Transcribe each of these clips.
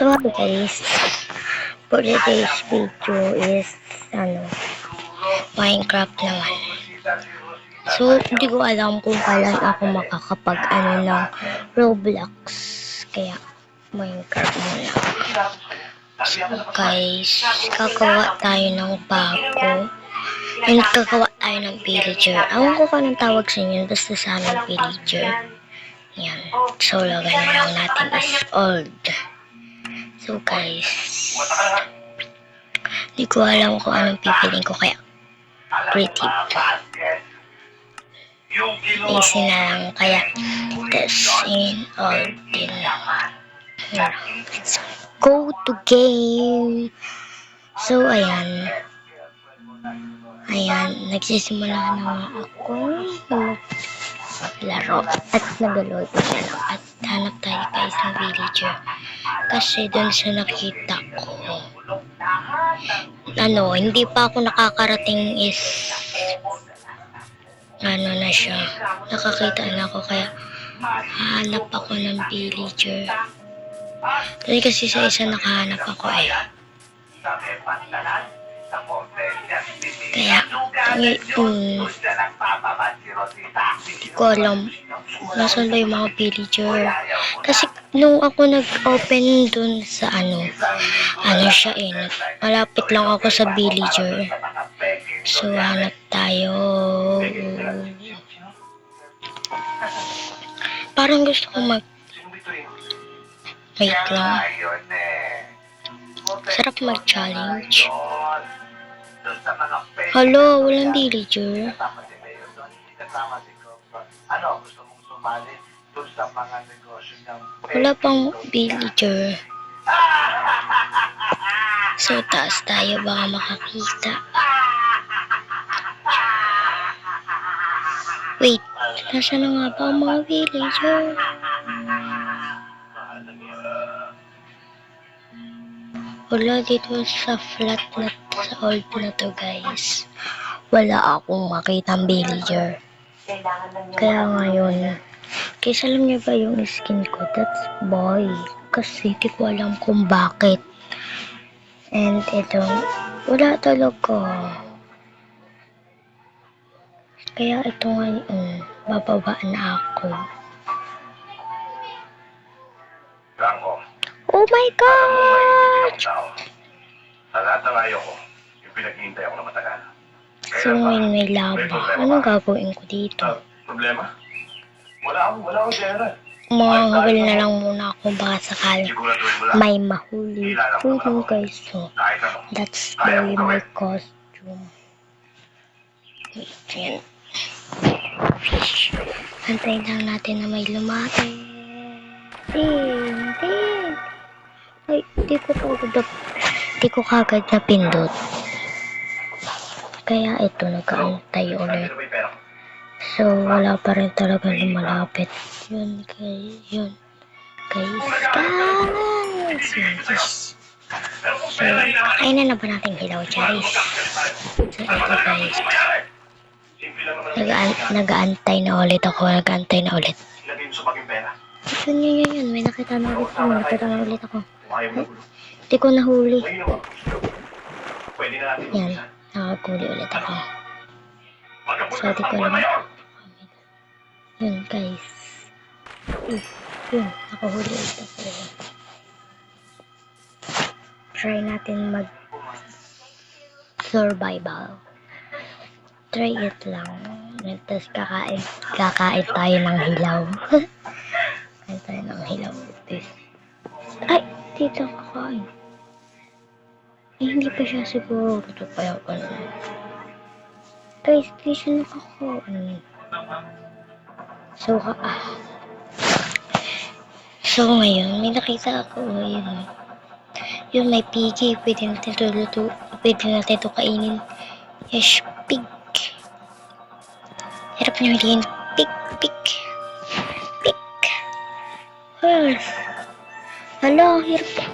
So guys, for today's video is Minecraft naman. So hindi ko alam kung kailan ako makakapag ng Roblox, kaya Minecraft muna. So guys, kakawa tayo ng bago. And kakawa tayo ng villager. Awan ko pa ng tawag sa inyo, basta sa amin villager. Yan. So lagay na lang natin is old. So guys, di ko alam kung anong pipiliin ko, kaya creative. Easy na lang, kaya test in all din. Let's go to game. So ayan, nagsisimula na nga ako maglaro at nag-load na lang at hanap tayo guys ng villager kasi dun sa nakita ko hindi pa ako nakakarating is na siya, nakakita na ako, kaya hanap ako ng villager. Dahil kasi sa isa nakahanap ako kaya hindi ko alam nasan ba yung mga villager, kasi nung ako nag-open dun sa siya malapit lang ako sa villager. So hanap tayo. Parang gusto ko wait lang, sarap mag-challenge. Hello, walang villager. Wala pang villager. So taas tayo, baka makakita. Wait, nasa na nga ba ang mga villager? Wala dito sa flat na sa old na to guys. Wala akong makitang villager. Kaya ngayon, kasi alam niyo ba yung skin ko? That's boy. Kasi di ko alam kung bakit. And ito, wala talaga. Kaya ito ngayon, bababa na ako. Oh my God! Sa lahat ng ayaw ko, yung pinaghihintay ako na matagal. So ngayon may lava. Anong gagawin ko dito? Problema? Wala akong pera. Manghahawil na lang muna ako, baka sakali may mahuli. Pwede guys, so that's very my costume. Wait, yan. Antayin lang natin na may lumapit. Ay, di ko kagad na pindot. Kaya ito, nag-aantay ulit. So, wala pa rin talaga lumalapit. Yun, guys. So, kainan na ba natin hilaw, Charis? So, ito guys. Nag-aantay na ulit ako. Yun. May nakita na ulit ako. Hindi ko nahuli. Yan. Nakakuli ulit ako. So, di ko alam. Yun, guys. Yun. Nakahuli ulit ako. Try natin survival. Try it lang. Tapos kakain tayo ng hilaw. Ay, dito kakain. Hindi pa siya siguro. Ito pa yung guys, di siya nakakain. So ngayon, may nakita ako. Yun, may piggy. Pwede natin ito kainin. Yes, pig. Hirap niyo hilihin. Pig. Hala, hirap.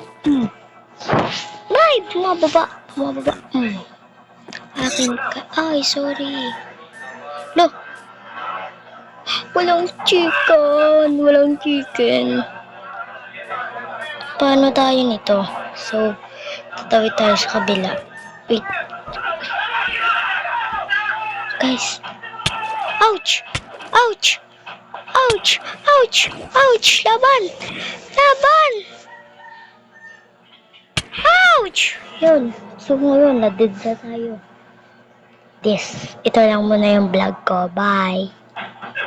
Ay, bumababa. Akin ka. Ay, sorry. No. Walang chicken. paano tayo nito? So, tatawid tayo sa kabila. Wait. Guys. Ouch! Ouch! Ouch! Ouch! Ouch! Laban! Laban! Ouch! Yun. So, ngayon, na-dead na tayo. Ito lang muna yung vlog ko. Bye!